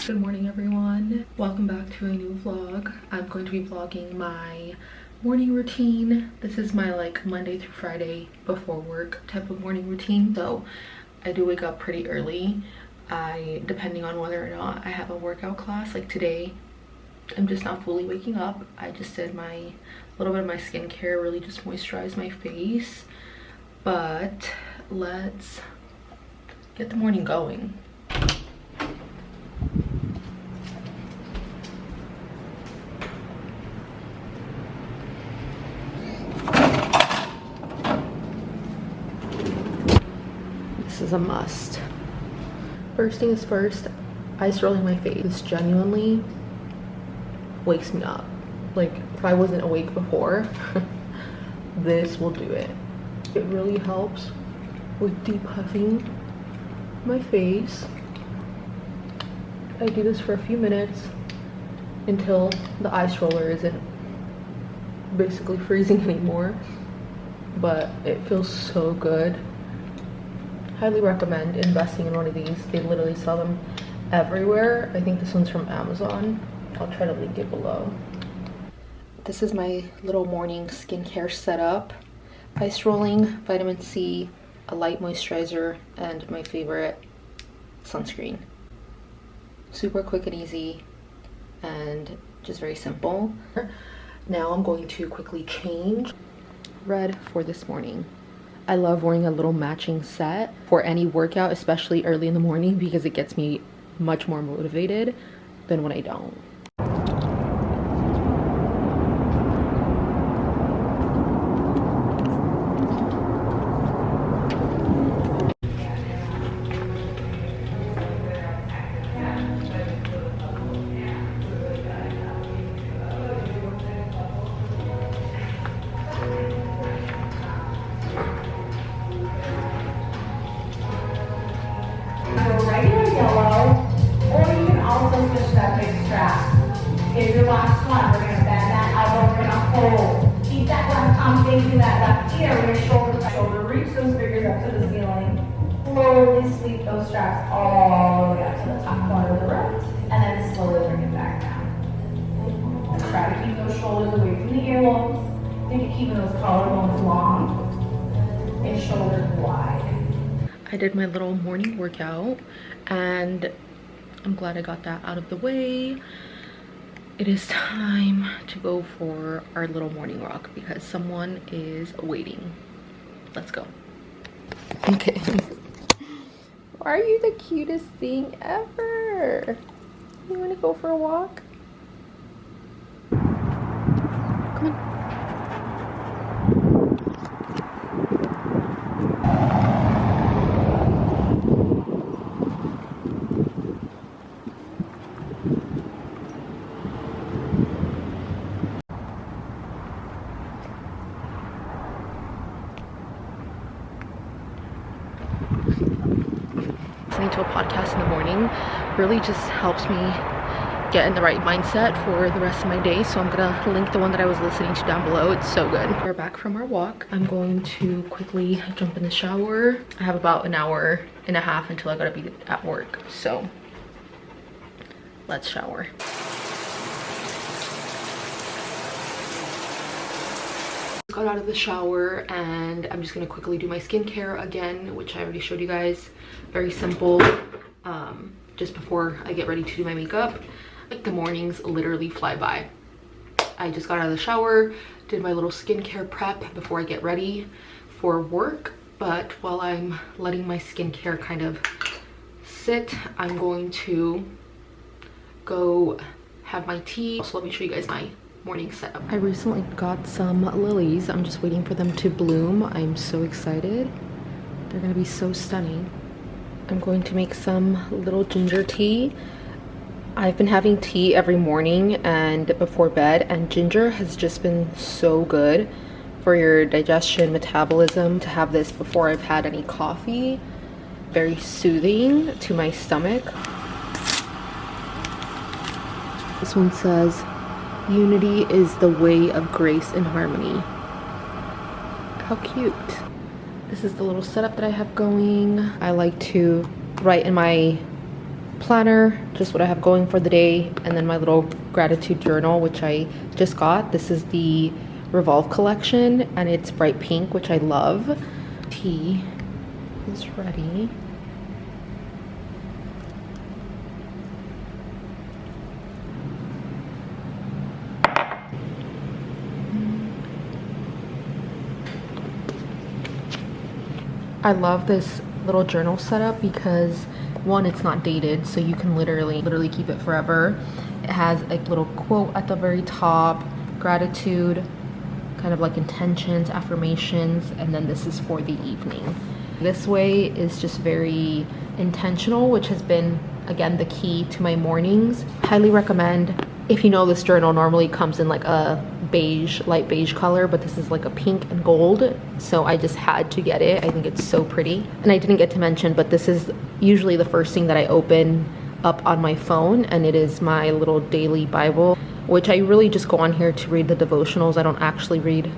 Good morning everyone, welcome back to a new vlog. I'm going to be vlogging my morning routine. This is my like Monday through Friday before work type of morning routine. So I do wake up pretty early. Depending on whether or not I have a workout class, like today I'm just not fully waking up. I just did my little bit of my skincare, really just moisturize my face. But let's get the morning going. This is a must. First thing is first, ice rolling my face. This genuinely wakes me up. Like if I wasn't awake before, this will do it. It really helps with depuffing my face. I do this for a few minutes until the ice roller isn't basically freezing anymore, but it feels so good. Highly recommend investing in one of these. They literally sell them everywhere. I think this one's from Amazon. I'll try to link it below. This is my little morning skincare setup. Ice rolling, vitamin C, a light moisturizer, and my favorite sunscreen. Super quick and easy and just very simple. Now I'm going to quickly change. Red for this morning. I love wearing a little matching set for any workout, especially early in the morning, because it gets me much more motivated than when I don't. Regular yellow, or you can also switch that big strap. Here's your last one. We're going to bend that elbow. We're going to hold. Keep that left arm facing that left ear. Your shoulder. Reach those fingers up to the ceiling. Slowly sweep those straps all the way up to the top corner of the room, and then slowly bring it back down. Try to keep those shoulders away from the earlobes. Think of keeping those collarbones long and shoulders wide. I did my little morning workout and I'm glad I got that out of the way. It is time to go for our little morning walk because someone is waiting. Let's go. Okay. Why are you the cutest thing ever? You want to go for a walk? Come on. Listening to a podcast in the morning really just helps me get in the right mindset for the rest of my day, so I'm gonna link the one that I was listening to down below. It's so good. We're back from our walk. I'm going to quickly jump in the shower. I have about an hour and a half until I gotta be at work, so let's shower. Got out of the shower and I'm just gonna quickly do my skincare again, which I already showed you guys. Very simple, just before I get ready to do my makeup. Like the mornings literally fly by. I just got out of the shower, did my little skincare prep before I get ready for work. But while I'm letting my skincare kind of sit, I'm going to go have my tea. So let me show you guys my morning setup. I recently got some lilies. I'm just waiting for them to bloom. I'm so excited. They're gonna be so stunning. I'm going to make some little ginger tea. I've been having tea every morning and before bed, and ginger has just been so good for your digestion, metabolism. To have this before I've had any coffee, very soothing to my stomach. This one says, "Unity is the way of grace and harmony." How cute. This is the little setup that I have going. I like to write in my planner just what I have going for the day, and then my little gratitude journal, which I just got. This is the Revolve collection, and it's bright pink, which I love. Tea is ready. I love this little journal setup because one, it's not dated, so you can literally keep it forever. It has a little quote at the very top, gratitude, kind of like intentions, affirmations, and then this is for the evening. This way is just very intentional, which has been, again, the key to my mornings. Highly recommend. If you know, this journal normally comes in like a beige, light beige color, but this is like a pink and gold, so I just had to get it. I think it's so pretty. And I didn't get to mention, but this is usually the first thing that I open up on my phone, and it is my little daily Bible, which I really just go on here to read the devotionals. I don't actually read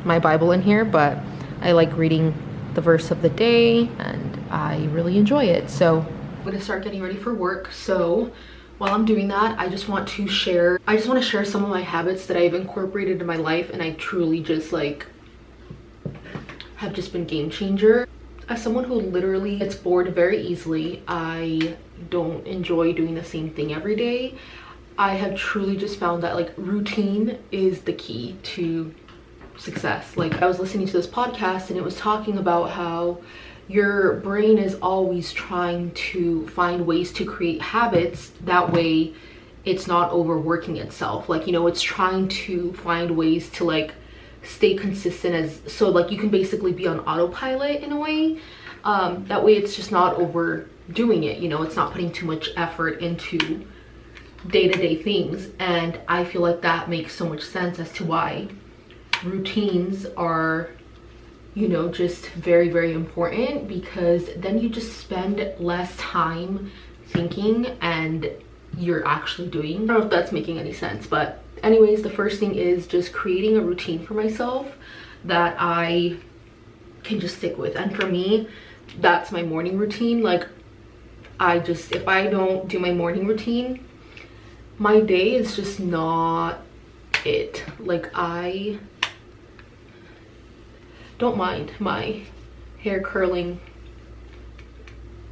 my Bible in here, but I like reading the verse of the day, and I really enjoy it. So I'm gonna start getting ready for work. So while I'm doing that, I just want to share some of my habits that I've incorporated in my life, and I truly just like have just been game changer. As someone who literally gets bored very easily, I don't enjoy doing the same thing every day. I have truly just found that like routine is the key to success. Like, I was listening to this podcast and it was talking about how your brain is always trying to find ways to create habits, that way it's not overworking itself. Like, you know, it's trying to find ways to like stay consistent, as so like you can basically be on autopilot in a way. That way it's just not overdoing it, you know, it's not putting too much effort into day-to-day things. And I feel like that makes so much sense as to why routines are, you know, just very, very important, because then you just spend less time thinking and you're actually doing. I don't know if that's making any sense, but anyways, the first thing is just creating a routine for myself that I can just stick with. And for me, that's my morning routine. Like, if I don't do my morning routine, my day is just not it. Like, I don't mind my hair curling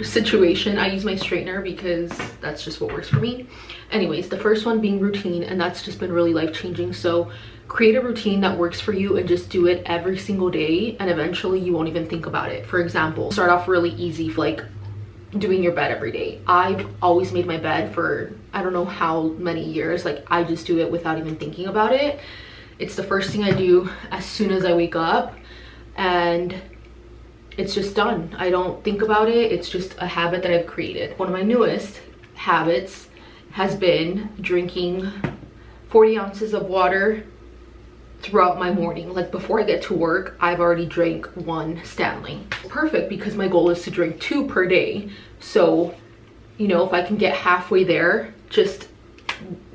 situation. I use my straightener because that's just what works for me. Anyways, the first one being routine, and that's just been really life-changing. So create a routine that works for you and just do it every single day, and eventually you won't even think about it. For example, start off really easy, like doing your bed every day. I've always made my bed for I don't know how many years. Like, I just do it without even thinking about it. It's the first thing I do as soon as I wake up, and it's just done. I don't think about it. It's just a habit that I've created. One of my newest habits has been drinking 40 ounces of water throughout my morning. Like, before I get to work, I've already drank 1 Stanley. Perfect, because my goal is to drink 2 per day. So, you know, if I can get halfway there just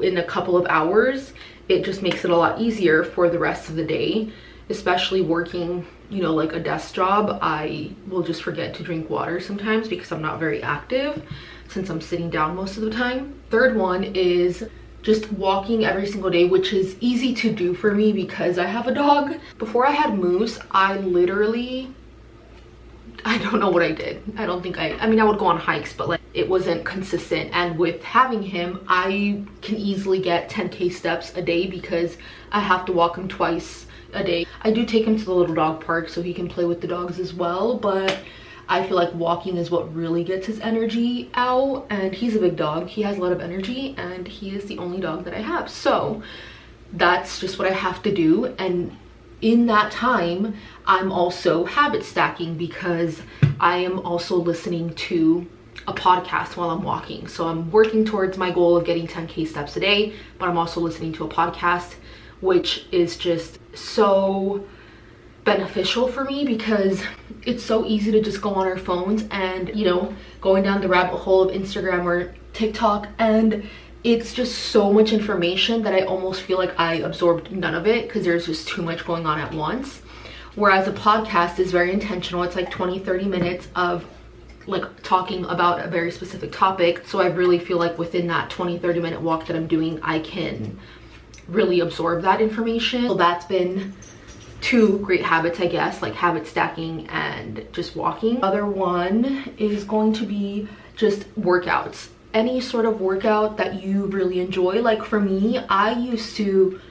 in a couple of hours, it just makes it a lot easier for the rest of the day. Especially working, you know, like a desk job, I will just forget to drink water sometimes because I'm not very active since I'm sitting down most of the time. Third one is just walking every single day, which is easy to do for me because I have a dog. Before I had Moose, I don't know what I did. I mean, I would go on hikes, but like it wasn't consistent. And with having him, I can easily get 10K steps a day because I have to walk him twice a day. I do take him to the little dog park so he can play with the dogs as well, but I feel like walking is what really gets his energy out, and he's a big dog. He has a lot of energy, and he is the only dog that I have. So that's just what I have to do. And in that time, I'm also habit stacking because I am also listening to a podcast while I'm walking. So I'm working towards my goal of getting 10K steps a day, but I'm also listening to a podcast, which is just so beneficial for me because it's so easy to just go on our phones and, you know, going down the rabbit hole of Instagram or TikTok, and it's just so much information that I almost feel like I absorbed none of it because there's just too much going on at once. Whereas a podcast is very intentional. It's like 20-30 minutes of like talking about a very specific topic. So I really feel like within that 20-30 minute walk that I'm doing, I can really absorb that information. So that's been two great habits, I guess, like habit stacking and just walking. Other one is going to be just workouts. Any sort of workout that you really enjoy. Like for me, I used to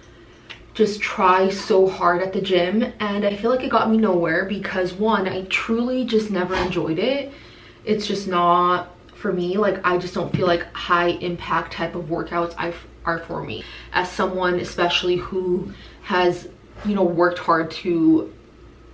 just try so hard at the gym, and I feel like it got me nowhere because one, I truly just never enjoyed it. It's just not for me. Like I just don't feel like high impact type of workouts are for me. As someone especially who has, you know, worked hard to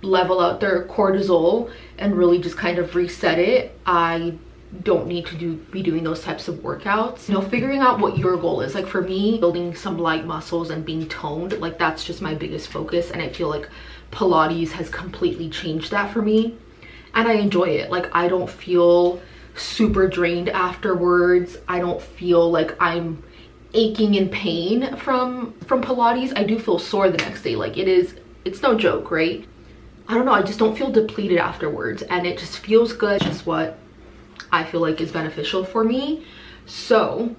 level out their cortisol and really just kind of reset it, I don't need to be doing those types of workouts. You know, figuring out what your goal is. Like for me, building some light muscles and being toned, like that's just my biggest focus, and I feel like Pilates has completely changed that for me, and I enjoy it. Like I don't feel super drained afterwards. I don't feel like I'm aching in pain from Pilates. I do feel sore the next day. Like it's no joke, right? I don't know, I just don't feel depleted afterwards, and it just feels good. It's just what I feel like is beneficial for me. So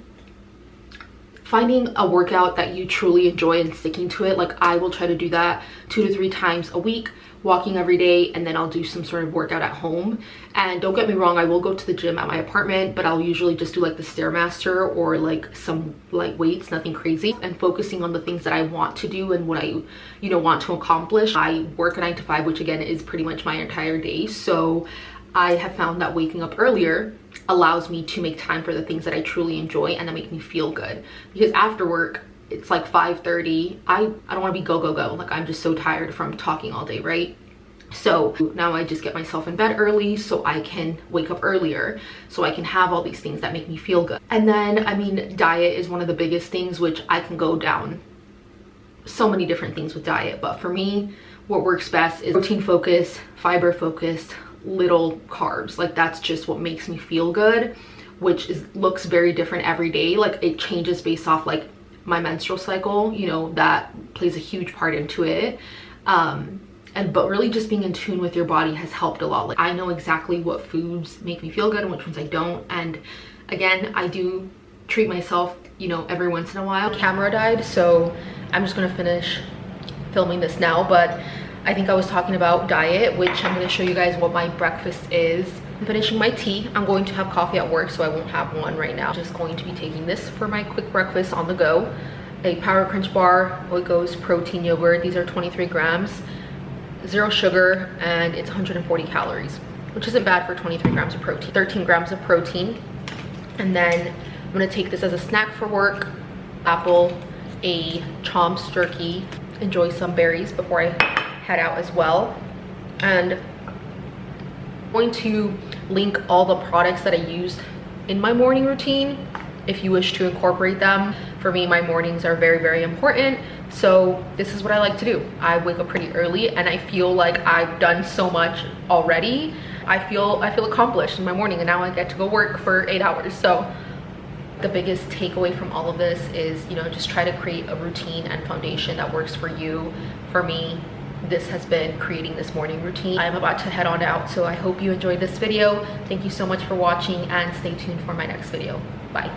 finding a workout that you truly enjoy and sticking to it, like I will try to do that 2 to 3 times a week, walking every day, and then I'll do some sort of workout at home. And don't get me wrong, I will go to the gym at my apartment, but I'll usually just do like the Stairmaster or like some light weights, nothing crazy, and focusing on the things that I want to do and what I, you know, want to accomplish. I work a 9 to 5, which again is pretty much my entire day. So I have found that waking up earlier allows me to make time for the things that I truly enjoy and that make me feel good. Because after work, it's like 5:30. I don't want to be go. Like I'm just so tired from talking all day, right? So now I just get myself in bed early so I can wake up earlier, so I can have all these things that make me feel good. And then, I mean, diet is one of the biggest things, which I can go down so many different things with diet. But for me, what works best is protein focused, fiber focused, little carbs. Like that's just what makes me feel good, which looks very different every day. Like it changes based off like my menstrual cycle, you know, that plays a huge part into it. But really just being in tune with your body has helped a lot. Like I know exactly what foods make me feel good and which ones I don't. And again, I do treat myself, you know, every once in a while. Camera died, so I'm just gonna finish filming this now. But I think I was talking about diet, which I'm going to show you guys what my breakfast is. I'm finishing my tea. I'm going to have coffee at work, so I won't have one right now. Just going to be taking this for my quick breakfast on the go. A Power Crunch bar, Oikos protein yogurt. These are 23 grams, 0 sugar, and it's 140 calories, which isn't bad for 23 grams of protein. 13 grams of protein. And then I'm going to take this as a snack for work. Apple, a Chomps jerky, enjoy some berries before I head out as well. And I'm going to link all the products that I used in my morning routine if you wish to incorporate them. For me, my mornings are very, very important. So this is what I like to do. I wake up pretty early and I feel like I've done so much already. I feel accomplished in my morning, and now I get to go work for 8 hours. So the biggest takeaway from all of this is, you know, just try to create a routine and foundation that works for you. For me, this has been creating this morning routine. I'm about to head on out, so I hope you enjoyed this video. Thank you so much for watching, and stay tuned for my next video. Bye.